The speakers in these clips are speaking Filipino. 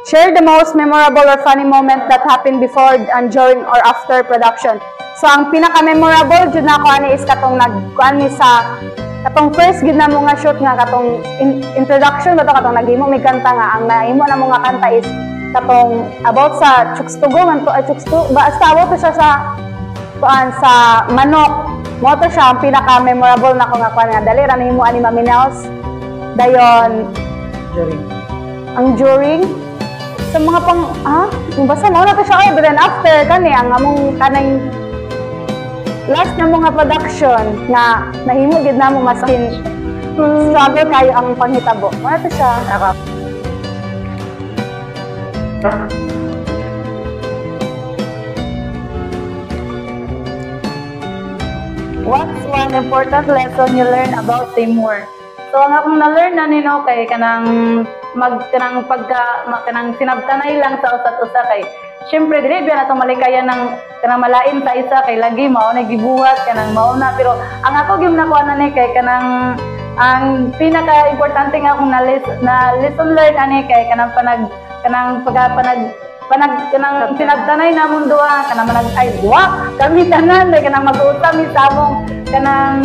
Share the most memorable or funny moment that happened before and during or after production. So ang pinaka-memorable jud nako ani is katong nagkuan ni sa katong first gid na mo nga shoot nga katong introduction ba to katong naghimo may kanta nga ang nahimo na mo nga kanta is katong about sa chukstugo man to chukstugo basta about to siya sa kuan sa manok. Mo to siya ang pinaka-memorable nako nga kuan nga dali ra nahimo ani Mami Nels. Dayon ang during sa mga pang basta mo na to siya but then after kani ang among kanang last na mga production nga nahimo gid namo maskin struggle kayo ang panghitabo mo na to siya. What's one important lesson you learn about teamwork? So ang akong na-learn na nino kay kanang kanang sinabtanay lang sa usa kay syempre dili biya nato malikaya ng kanang malain sa isa kay lagi mao na gibuhat kanang mao na pero ang ako gyud nakuha na ni kay kanang ang pinaka importante nga akong na lesson learn ani kay kanang kanang sinabtanay namon duha kanang ay duha kami tanan kanang mag-uta mi sa among kanang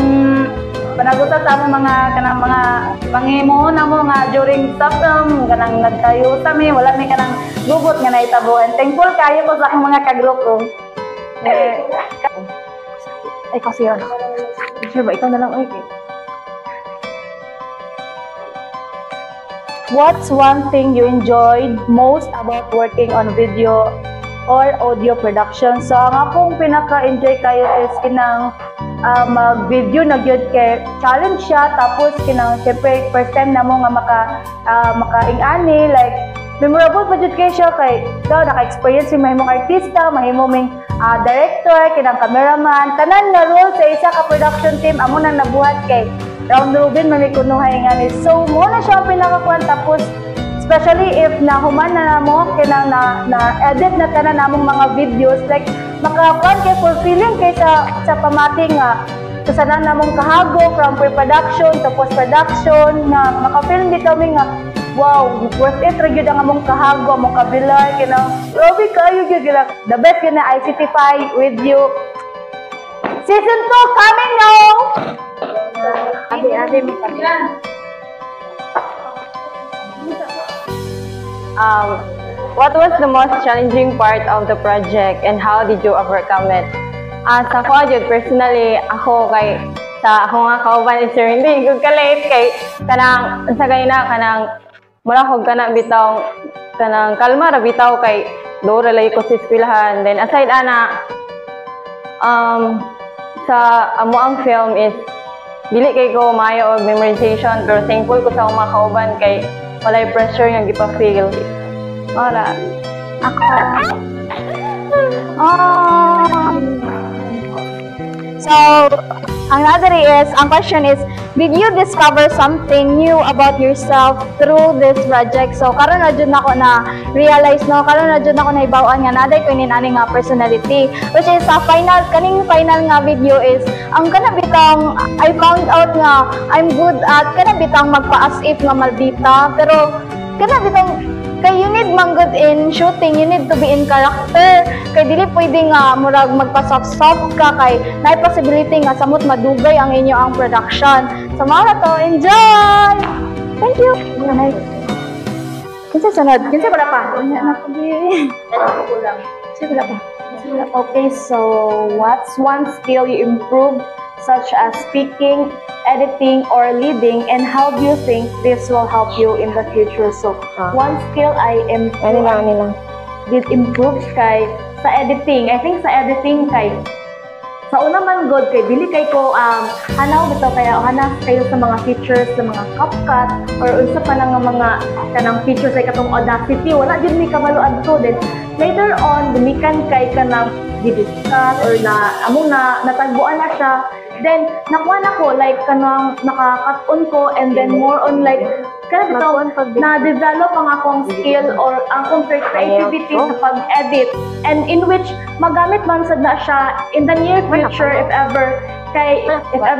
panagutan sa among mga panghimo na mo nga during stop kanang nagtayo sa mi wala mi kanang gugot nga naitabo and thankful kayo ko sa akong mga kagrupo. Kasi yun. Sure ba ikaw na lang okay. What's one thing you enjoyed most about working on video or audio production? So ang akong pinaka-enjoy kayo is kinang mag-video na gyud kay challenge siya tapos kinang syempre first time na mo nga makaing-ani like memorable pa jud kay siya kay daw naka-experience yung mahimong artista, mahimong director, kinang cameraman, tanan na role sa isa ka production team amo nang nabuhat kay round robin mamikunuhay ngani. So mo na siya ang pinakakuan tapos especially if nahuman na namo kinang na-edit na tanan namong mga videos like makakuan kay fulfilling kay sa pamating nga kasanan namong kahago from pre-production to post-production nga maka-film di kami nga wow worth it ra gyud ang among kahago among kabilay kinang grabe kayo gyud the best gyud na ICT5 with you season 2 coming now. Adi mi kanila. What was the most challenging part of the project and how did you overcome it? Sa ko jud personally ako kay sa ako nga kauban is hindi ko ka-late kay kanang sa kayna kanang mura ko kana bitaw kanang kalma ra bitaw kay do ra lay ko sa eskwelahan then aside ana sa amo ang film is dili kay ko maayo og memorization pero thankful ko sa mga kauban kay walay pressure nga gipa-feel. Ora. Ako. So, another is, ang question is, did you discover something new about yourself through this project? So, karon na jud nako na realize no, karon na jud nako na ibaw-an nga naday ko ani nga personality. Which is sa kaning final nga video is ang kana bitang I found out nga I'm good at kana bitang magpa-as if nga maldita pero kana bitang kay you need man good in shooting, you need to be in character. Kay dili pwede nga murag magpa-soft ka kay naay possibility nga samot madugay ang inyo ang production. So mao na to, enjoy. Thank you. Kinsa sunod? Kinsa wala pa? Unya na ko di. Kulang. Kinsa wala pa? Okay, so what's one skill you improved such as speaking, editing, or leading, and how do you think this will help you in the future? So, one skill I did improve kay sa editing. I think sa editing kay sa una man good kay dili kay ko hanaw bitaw kaya hanaw kayo sa mga features sa mga CapCut or unsa pa nang mga kanang features ay katong Audacity wala jud mi kabalo adto then later on gumikan kay kanang di-discuss or na among natagbuan na siya. Then, nakuha na ko, like, kanang naka-cut-on ko, and then more on, like, kanang bitaw, na-develop ang akong skill or ang akong creativity sa pag-edit. And in which, magamit man sad na siya in the near future, if ever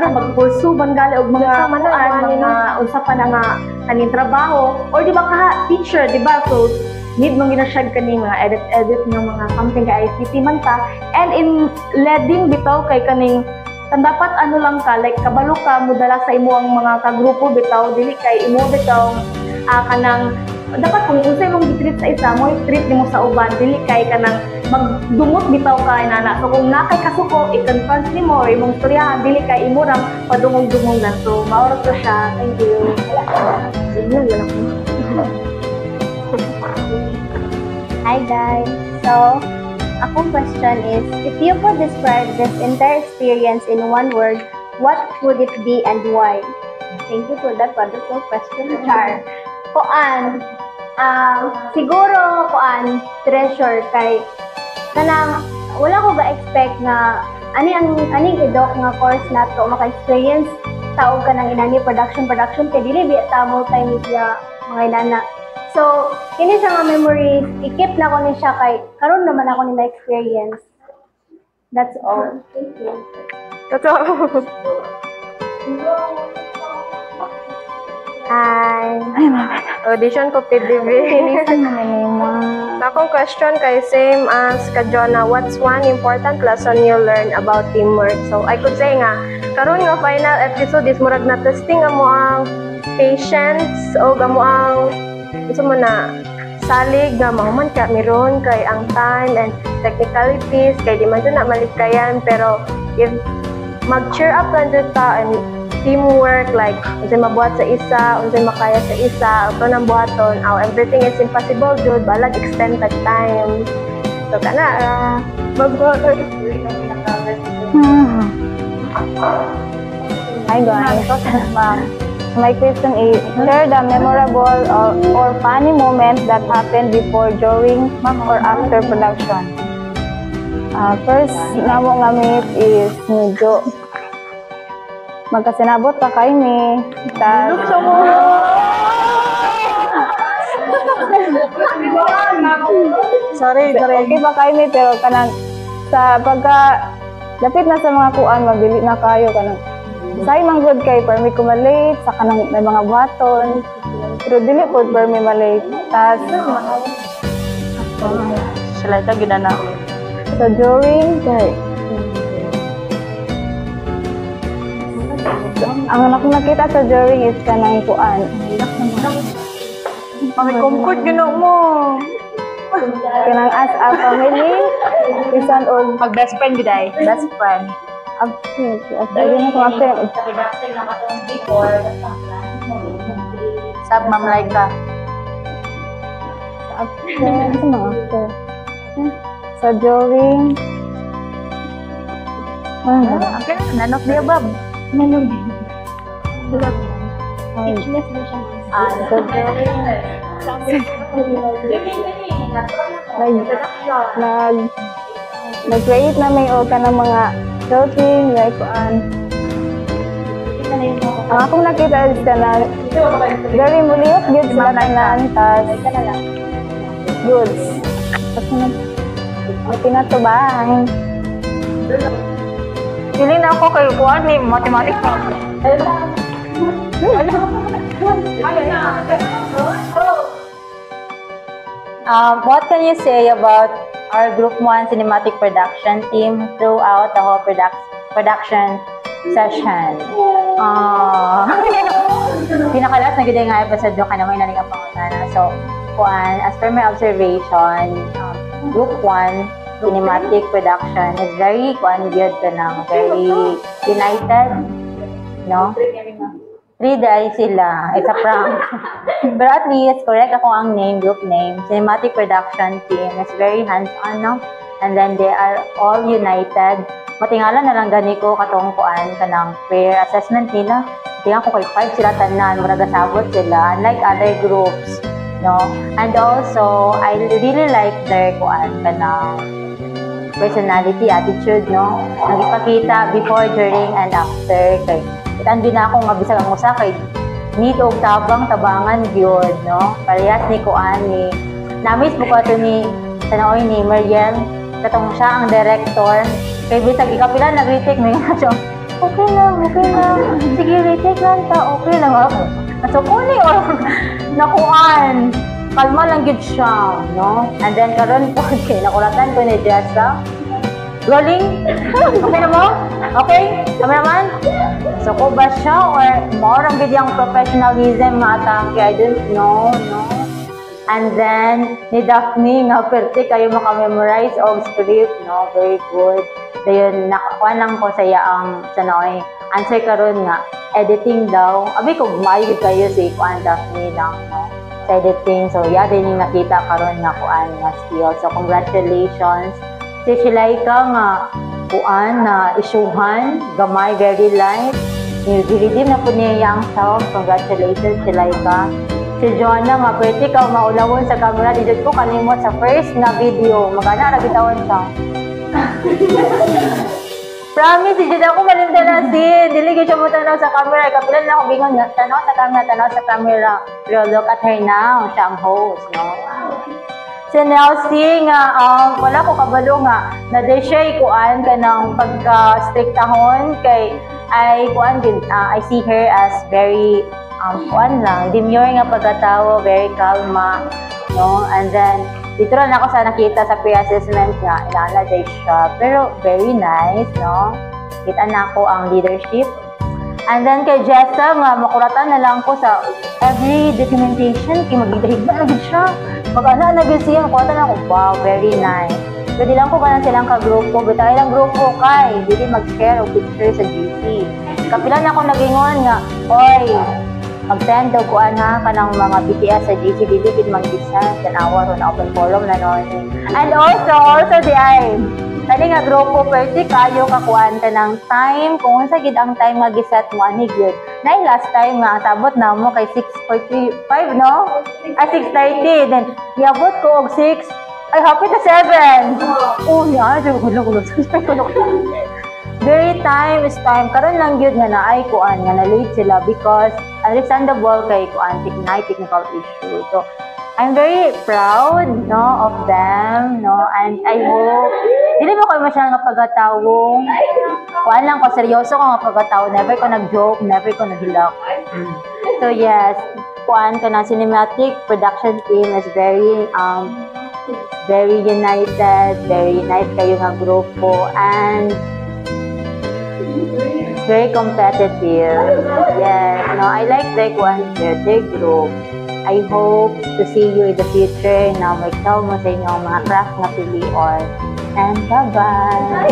mag-pursue man gali og mga mga unsa pa na nga kaning trabaho, or di ba ka teacher, di ba? So, need mong ginasyag kani mga edit ng mga something kay ICT man ta, and in leading bitaw kay kaning kan dapat ano lang ka, like kabalo ka mudala sa imo ang mga kagrupo bitaw, dili kay imo bitaw kanang dapat kung unsay mong gitreat sa isa mo i-treat nimo sa uban, dili kay kanang magdumot bitaw ka inana. So kung nakay kasuko i-confront nimo or imong storyahan, dili kay imo rang padungog-dungog lang. So maura to siya. Thank you. Hi guys. So, akong question is, if you could describe this entire experience in one word, what would it be and why? Thank you for that wonderful question, Char. Siguro, treasure kay kanang wala ko ba expect nga aning idok nga course nato maka-experience taog ka ng inani production kay dili bi ta multimedia mga inana. So, kini sa mga memories, i-keep na ko ni siya kay karon naman ako ni na-experience. That's all. Thank you. Hi. Audition ko PDB. Akong question kay same as ka Jonah, what's one important lesson you learn about teamwork? So I could say nga, karon nga final episode is murag na testing amo ang patience o amo ang gusto mo na salig nga mahuman ka meron kay ang time and technicalities kay di man dyan na malikayan, pero if mag-cheer up lang dyan ta and teamwork, like unsay mabuhat sa isa, unsay makaya sa isa, ito nang buhaton, everything is impossible dude, balag extend tag time. So kana magbuhat. Hi guys. My question is, share the memorable or funny moment that happened before, during, or after production. First nga mo nga meet is medyo magkasinabot pa kay ni. Sorry. Okay pa kay ni, pero kanang sa pagka lapit na sa mga kuan, mabili na kayo kanang say man good kay permi ko malate sa kanang may mga buhaton, pero dili ko permi malate. Tas sila ito ginana. So during kay ang nakita sa during is kanang kuan. May comfort gino mo. Kanang as a family, isan og Mag best friend giday. best friend. Ayun ko after. Sab Ma'am Laika. After. Sa during. Okay, nanok dia bab. Speechless mo siya. Nag-create na may o ka ng mga shooting, like kuan. Ang akong nakita is ka na very muliot, good sila tanan, tas goods. Tapos pinatubahan. Feeling na ako kay kuan ni mathematics pa. What can you say about our Group 1 cinematic production team throughout the whole production session? Pinakalas na ganda nga episode doon ka naman naling ang pangutana. So, as per my observation, Group 1 cinematic production is very good ka ng very united, no? 3 days sila. It's a prank. Pero at least, correct ako ang group name. Cinematic production team is very hands-on, no? And then they are all united. Matingala na lang gani ko katong kuan kanang peer assessment nila. Tingnan ko kay 5 sila tanan, mura gasabot sila, unlike other groups, no? And also, I really like their kuan kanang personality, attitude, no? Nagipakita before, during, and after. Kay itan din ako nga bisag ang usa kay need og tabangan gyud, no? Parehas ni kuan ni namis mo ko ni tanaoy ni Mariel katong siya ang director. Kay bisag ikapila nag-retake mi nga siya. Okay lang. Sige, retake lang ta. Okay lang ako. So kuni or nakuan. kalma lang gid siya, no? And then karon po kay nakulatan ko ni Jessa. Rolling? Okay na mo? Okay? Kami naman? So ko ba siya or more ang bidyang professionalism nga atake? I don't know, no? And then, ni Daphne nga perte kayo makamemorize og script, no? Very good. Dayon, nakakuha lang ko sa ang sanoy. Answer karon nga, editing daw. Abi ko, maayo kayo si Kuan Daphne lang, no? Sa editing. So, yeah, din yung nakita karon nga Kuan nga skill. So, congratulations. Si Shilaika nga Kuan na isyuhan, gamay, very light. Nire-redeem na po niya yung self. Congratulations, Shilaika. Si Joanna nga, pwede ka maulawon sa camera. Dito ko kanimot sa first na video. Magana, nagitawan siya. Promise, dito ako malinda na sin. Dili ko siya mo tanaw sa camera. Kapilan na ako bingon nga, tanaw sa camera. Pero look at her now. Siya ang host, no? Si Nelsie nga, wala ko kabalo nga, na-deshay kuan ka ng pagka-strictahon kay I see her as very kuan lang, demure nga pagkatawo, very kalma, no? And then, dito rin ako sa nakita sa pre-assessment nga, inanaday siya, pero very nice, no? Kita na ako ang leadership. And then kay Jessa nga, makuratan na lang ko sa every documentation, kay magigahigba na gid siya. Mag-ana na gid siya, makuratan na ako, wow, very nice. Pwede lang ko ba na silang ka-grupo, bitay lang grupo kay, hindi mag-share o picture sa GC. Kapilan ako nagingon nga, oy, mag-send daw kuan ha kanang mga BTS sa GC dili mag-design tanawa ron open forum na noon. And also di ay kani nga grupo pwede kayo kakuan tanang time kung unsa gid ang time nga giset mo ani gyud. Nay last time nga sabot na mo kay 6:45 no? 6:30 then iabot ko og 6 ay happy na 7. Oh ya, gulo. Very time is time. Karon lang gyud nga naay kuan nga na late sila because understandable kay kuan technical issue. So I'm very proud no of them no and I hope dili mo kayo masyadong nga pagatawo. Kuan lang ko seryoso ko nga pagatawo, never ko nag-joke, never ko naghilak. So yes, kuan ka na cinematic production team is very united, very nice kayo nga grupo and very competitive. Yes, no, I like their group. I hope to see you in the future na mag-tell mo sa inyong mga craft na pilion. And bye-bye!